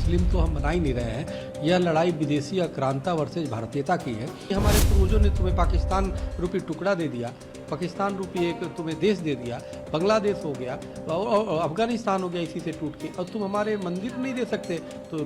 मुस्लिम तो हम बना ही नहीं रहे हैं। यह लड़ाई विदेशी आक्रांता वर्सेज भारतीयता की है। हमारे पूर्वजों ने तुम्हें पाकिस्तान रूपी टुकड़ा दे दिया, पाकिस्तान रूपी एक तुम्हें देश दे दिया, बांग्लादेश हो गया और अफगानिस्तान हो गया इसी से टूट के, और तुम हमारे मंदिर नहीं दे सकते। तो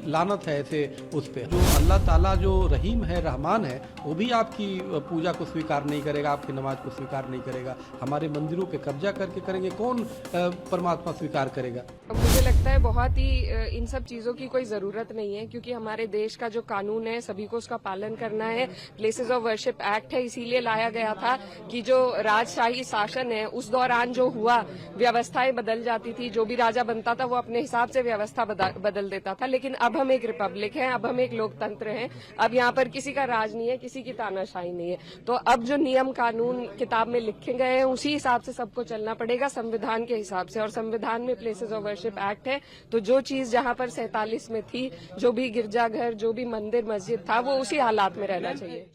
लानत है ऐसे उस पर। जो अल्लाह ताला जो रहीम है, रहमान है, वो भी आपकी पूजा को स्वीकार नहीं करेगा, आपकी नमाज को स्वीकार नहीं करेगा। हमारे मंदिरों पे कब्जा करके करेंगे, कौन परमात्मा स्वीकार करेगा? मुझे लगता है बहुत ही इन सब चीजों की कोई जरूरत नहीं है, क्योंकि हमारे देश का जो कानून है सभी को उसका पालन करना है। प्लेसेस ऑफ वर्शिप एक्ट है, इसीलिए लाया गया था कि जो राजशाही शासन है उस दौरान जो हुआ, व्यवस्थाएं बदल जाती थी, जो भी राजा बनता था वो अपने हिसाब से व्यवस्था बदल देता था। लेकिन अब हम एक रिपब्लिक हैं, अब हम एक लोकतंत्र हैं, अब यहाँ पर किसी का राज नहीं है, किसी की तानाशाही नहीं है। तो अब जो नियम कानून किताब में लिखे गए हैं उसी हिसाब से सबको चलना पड़ेगा, संविधान के हिसाब से। और संविधान में प्लेसेस ऑफ वर्शिप एक्ट है, तो जो चीज जहाँ पर 47 में थी, जो भी गिरजाघर, जो भी मंदिर मस्जिद था, वो उसी हालात में रहना चाहिए।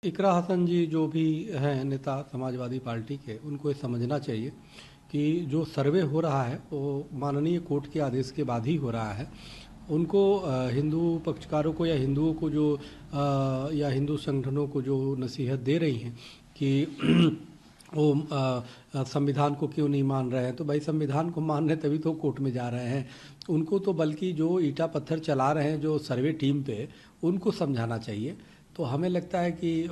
इकरा हसन जी जो भी हैं नेता समाजवादी पार्टी के, उनको ये समझना चाहिए कि जो सर्वे हो रहा है वो माननीय कोर्ट के आदेश के बाद ही हो रहा है। उनको हिंदू पक्षकारों को या हिंदुओं को जो या हिंदू संगठनों को जो नसीहत दे रही हैं कि वो संविधान को क्यों नहीं मान रहे हैं, तो भाई संविधान को मानने तभी तो कोर्ट में जा रहे हैं। उनको तो बल्कि जो ईटा पत्थर चला रहे हैं जो सर्वे टीम पे, उनको समझाना चाहिए। तो हमें लगता है कि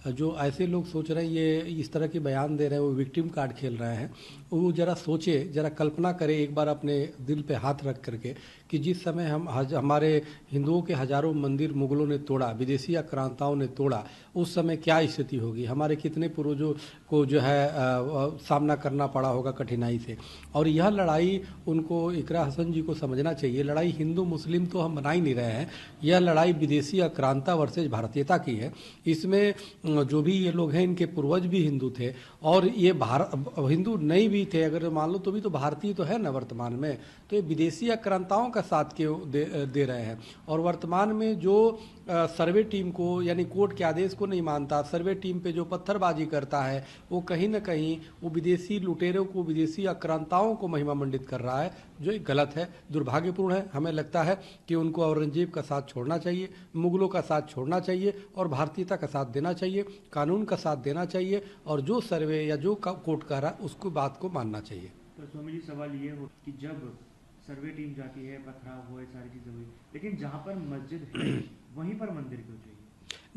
जो ऐसे लोग सोच रहे हैं, ये इस तरह के बयान दे रहे हैं, वो विक्टिम कार्ड खेल रहे हैं। वो जरा सोचे, जरा कल्पना करे एक बार अपने दिल पे हाथ रख करके कि जिस समय हमारे हिंदुओं के हजारों मंदिर मुगलों ने तोड़ा, विदेशी आक्रांताओं ने तोड़ा, उस समय क्या स्थिति होगी, हमारे कितने पूर्वजों को जो है सामना करना पड़ा होगा कठिनाई से। और यह लड़ाई उनको, इकरा हसन जी को समझना चाहिए, लड़ाई हिंदू मुस्लिम तो हम बना ही नहीं रहे हैं। यह लड़ाई विदेशी आक्रांता वर्सेज भारतीयता की है। इसमें जो भी ये लोग हैं, इनके पूर्वज भी हिंदू थे, और ये हिंदू नहीं भी थे अगर मान लो, तो भी तो भारतीय तो है ना वर्तमान में। तो ये विदेशी आक्रांताओं का साथ क्यों दे रहे हैं। और वर्तमान में जो सर्वे टीम को, यानी कोर्ट के आदेश को नहीं मानता, सर्वे टीम पे जो पत्थरबाजी करता है, वो कहीं ना कहीं वो विदेशी लुटेरों को, विदेशी आक्रांताओं को महिमा मंडित कर रहा है, जो एक गलत है, दुर्भाग्यपूर्ण है। हमें लगता है कि उनको औरंगजेब का साथ छोड़ना चाहिए, मुगलों का साथ छोड़ना चाहिए, और भारतीयता का साथ देना चाहिए, कानून का साथ देना चाहिए, और जो सर्वे या जो कोर्ट कह रहा है उसको बात को मानना चाहिए। तो स्वामी जी, सवाल ये हो कि जब सर्वे टीम जाती है, पथराव हुए, सारी चीजें हुई, लेकिन जहाँ पर मस्जिद है वहीं पर मंदिर क्यों चाहिए?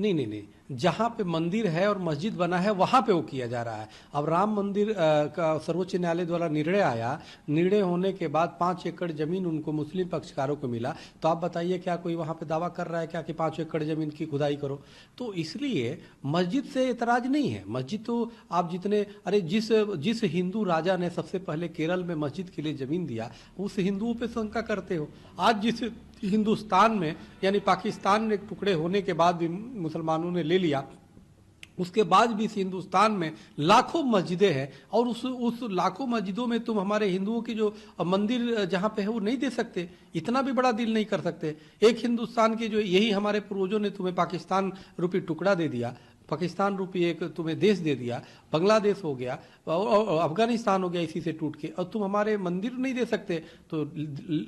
नहीं, जहाँ पे मंदिर है और मस्जिद बना है वहाँ पे वो किया जा रहा है। अब राम मंदिर का सर्वोच्च न्यायालय द्वारा निर्णय आया, निर्णय होने के बाद 5 एकड़ जमीन उनको मुस्लिम पक्षकारों को मिला। तो आप बताइए, क्या कोई वहाँ पे दावा कर रहा है क्या कि 5 एकड़ जमीन की खुदाई करो? तो इसलिए मस्जिद से एतराज नहीं है। मस्जिद तो आप जितने, अरे जिस हिंदू राजा ने सबसे पहले केरल में मस्जिद के लिए जमीन दिया, उस हिंदुओं पर शंका करते हो। आज जिस हिंदुस्तान में, यानी पाकिस्तान में टुकड़े होने के बाद भी मुसलमानों ने ले लिया, उसके बाद भी इस हिंदुस्तान में लाखों मस्जिदें हैं, और उस लाखों मस्जिदों में तुम हमारे हिंदुओं की जो मंदिर जहां पे है वो नहीं दे सकते? इतना भी बड़ा दिल नहीं कर सकते? एक हिंदुस्तान के जो, यही हमारे पूर्वजों ने तुम्हें पाकिस्तान रूपी टुकड़ा दे दिया, पाकिस्तान रूपी एक तुम्हें देश दे दिया, बांग्लादेश हो गया और अफगानिस्तान हो गया इसी से टूट के, और तुम हमारे मंदिर नहीं दे सकते। तो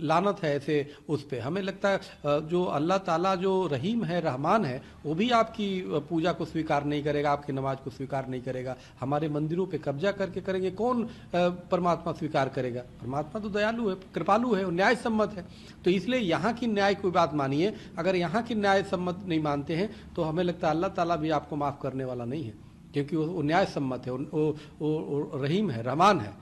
लानत है ऐसे उस पर। हमें लगता है जो अल्लाह ताला जो रहीम है, रहमान है, वो भी आपकी पूजा को स्वीकार नहीं करेगा, आपकी नमाज को स्वीकार नहीं करेगा। हमारे मंदिरों पे कब्जा करके करेंगे, कौन परमात्मा स्वीकार करेगा? परमात्मा तो दयालु है, कृपालु है, न्याय सम्मत है। तो इसलिए यहाँ की न्याय कोई बात मानिए। अगर यहाँ की न्याय सम्मत नहीं मानते हैं तो हमें लगता है अल्लाह ताला भी आपको माफ करने वाला नहीं है, क्योंकि वो न्याय सम्मत है, वो रहीम है, रहमान है।